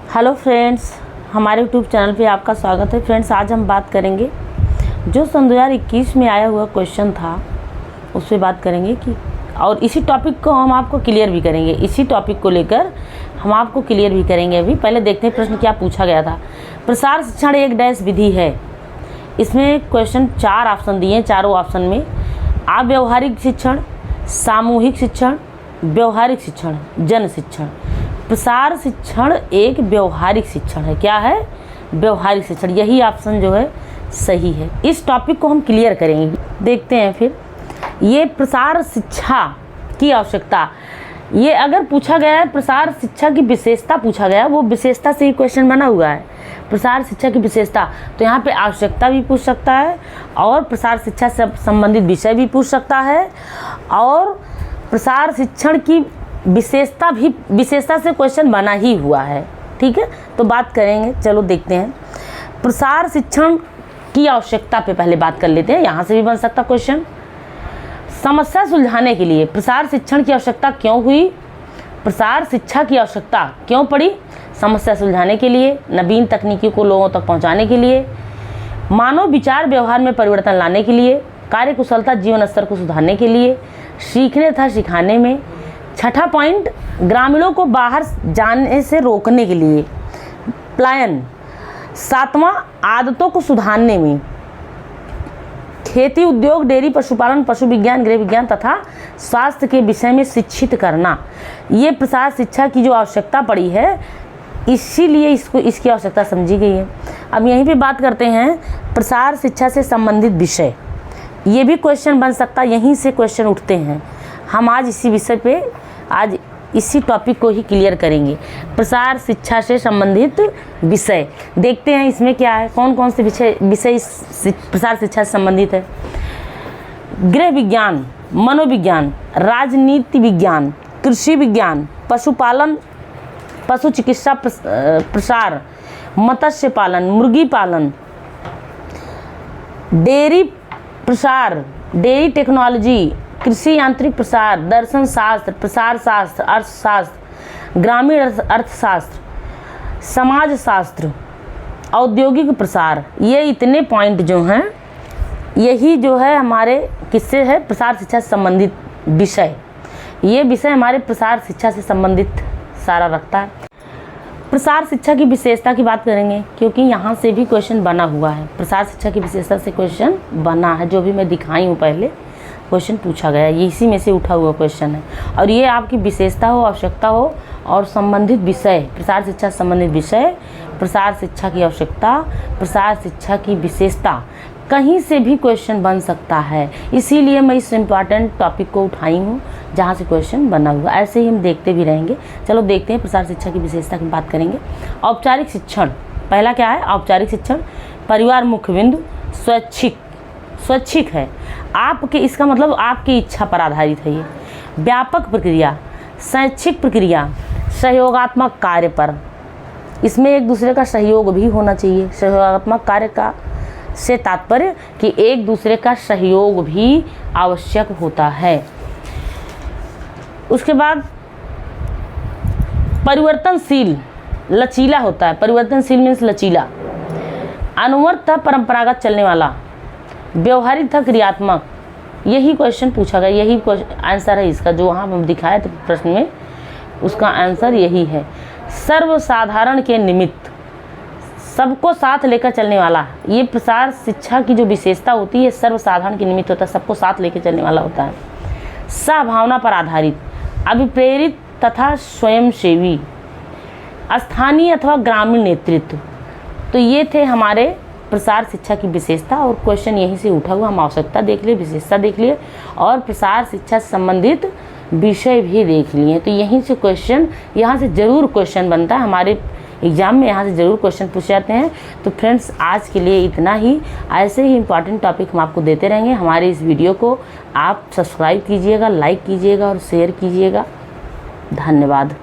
Hello friends, हमारे YouTube channel पे आपका स्वागत है। फ्रेंड्स, आज हम बात करेंगे जो सन 2021 में आया हुआ क्वेश्चन था उस पर बात करेंगे कि और इसी टॉपिक को हम आपको क्लियर भी करेंगे। इसी टॉपिक को लेकर हम आपको क्लियर भी करेंगे। अभी पहले देखते हैं प्रश्न क्या पूछा गया था। प्रसार शिक्षण एक डैश विधि है। इसमें क्वेश्चन 4 ऑप्शन दिए हैं। चारों ऑप्शन में अव्यवहारिक शिक्षण, सामूहिक शिक्षण, व्यवहारिक शिक्षण, जन शिक्षण। प्रसार शिक्षण एक व्यवहारिक शिक्षण है। क्या है? व्यवहारिक शिक्षण। यही ऑप्शन जो है सही है। इस टॉपिक को हम क्लियर करेंगे। देखते हैं फिर ये प्रसार शिक्षा की आवश्यकता। ये अगर पूछा गया है प्रसार शिक्षा की विशेषता पूछा गया, वो विशेषता से ही क्वेश्चन बना हुआ है। प्रसार शिक्षा की विशेषता, तो यहाँ पे आवश्यकता भी पूछ सकता है और प्रसार शिक्षा से संबंधित विषय भी पूछ सकता है और प्रसार शिक्षण की विशेषता से क्वेश्चन बना ही हुआ है। ठीक है, तो बात करेंगे। चलो देखते हैं। प्रसार शिक्षण की आवश्यकता पे पहले बात कर लेते हैं। यहाँ से भी बन सकता क्वेश्चन। समस्या सुलझाने के लिए प्रसार शिक्षण की आवश्यकता क्यों हुई? प्रसार शिक्षा की आवश्यकता क्यों पड़ी? समस्या सुलझाने के लिए, नवीन तकनीकी को लोगों तक पहुँचाने के लिए, मानव विचार व्यवहार में परिवर्तन लाने के लिए, कार्यकुशलता जीवन स्तर को सुधारने के लिए, सीखने तथा सिखाने में। छठा पॉइंट, ग्रामीणों को बाहर जाने से रोकने के लिए, पलायन। सातवां, आदतों को सुधारने में। खेती, उद्योग, डेयरी, पशुपालन, पशु विज्ञान, गृह विज्ञान तथा स्वास्थ्य के विषय में शिक्षित करना। ये प्रसार शिक्षा की जो आवश्यकता पड़ी है, इसीलिए इसकी आवश्यकता समझी गई है। अब यहीं पे बात करते हैं प्रसार शिक्षा से संबंधित विषय। ये भी क्वेश्चन बन सकता है, यहीं से क्वेश्चन उठते हैं। हम आज इसी विषय पे आज इसी टॉपिक को ही क्लियर करेंगे। प्रसार शिक्षा से संबंधित विषय देखते हैं। इसमें क्या है, कौन कौन से विषय प्रसार शिक्षा से संबंधित है? गृह विज्ञान, मनोविज्ञान, राजनीति विज्ञान, कृषि विज्ञान, पशुपालन, पशु चिकित्सा प्रसार, मत्स्य पालन, मुर्गी पालन, डेयरी प्रसार, डेयरी टेक्नोलॉजी, कृषि यांत्रिक प्रसार, दर्शन शास्त्र, प्रसार शास्त्र, अर्थशास्त्र, ग्रामीण अर्थशास्त्र, समाज शास्त्र, औद्योगिक प्रसार। ये इतने पॉइंट जो हैं, यही जो है हमारे किससे है? प्रसार शिक्षा से संबंधित विषय। ये विषय हमारे प्रसार शिक्षा से संबंधित सारा रखता है। प्रसार शिक्षा की विशेषता की बात करेंगे क्योंकि यहाँ से भी क्वेश्चन बना हुआ है। प्रसार शिक्षा की विशेषता से क्वेश्चन बना है, जो भी मैं दिखाई हूँ पहले क्वेश्चन पूछा गया, ये इसी में से उठा हुआ क्वेश्चन है। और ये आपकी विशेषता हो, आवश्यकता हो और संबंधित विषय, प्रसार शिक्षा से संबंधित विषय, प्रसार शिक्षा की आवश्यकता, प्रसार शिक्षा की विशेषता, कहीं से भी क्वेश्चन बन सकता है। इसीलिए मैं इस इम्पॉर्टेंट टॉपिक को उठाई हूँ जहाँ से क्वेश्चन बना हुआ। ऐसे ही हम देखते भी रहेंगे। चलो देखते हैं प्रसार शिक्षा की विशेषता की बात करेंगे। औपचारिक शिक्षण, पहला क्या है? औपचारिक शिक्षण परिवार मुख्य बिंदु, स्वैच्छिक है। आपके, इसका मतलब आपकी इच्छा पर आधारित है। ये व्यापक प्रक्रिया, शैक्षिक प्रक्रिया, सहयोगात्मक कार्य पर। इसमें एक दूसरे का सहयोग भी होना चाहिए। सहयोगात्मक कार्य का से तात्पर्य कि एक दूसरे का सहयोग भी आवश्यक होता है। उसके बाद परिवर्तनशील, लचीला होता है। परिवर्तनशील मीन्स लचीला। अनुवर्त था परंपरागत चलने वाला। व्यवहारिक था क्रियात्मक। यही क्वेश्चन पूछा गया, यही आंसर है इसका, जो वहाँ हम दिखाए थे प्रश्न में, उसका आंसर यही है। सर्वसाधारण के निमित्त, सबको साथ लेकर चलने वाला। ये प्रसार शिक्षा की जो विशेषता होती है, सर्वसाधारण के निमित्त होता है, सबको साथ लेकर चलने वाला होता है। सहभावना पर आधारित, अभिप्रेरित तथा स्वयंसेवी, स्थानीय अथवा ग्रामीण नेतृत्व। तो ये थे हमारे प्रसार शिक्षा की विशेषता और क्वेश्चन यहीं से उठा हुआ। हम आवश्यकता देख लिए, विशेषता देख लिए और प्रसार शिक्षा से संबंधित विषय भी देख लिए। तो यहीं से क्वेश्चन, यहाँ से ज़रूर क्वेश्चन बनता है हमारे एग्जाम में, यहाँ से ज़रूर क्वेश्चन पूछे जाते हैं। तो फ्रेंड्स, आज के लिए इतना ही। ऐसे ही इंपॉर्टेंट टॉपिक हम आपको देते रहेंगे। हमारे इस वीडियो को आप सब्सक्राइब कीजिएगा, लाइक कीजिएगा और शेयर कीजिएगा। धन्यवाद।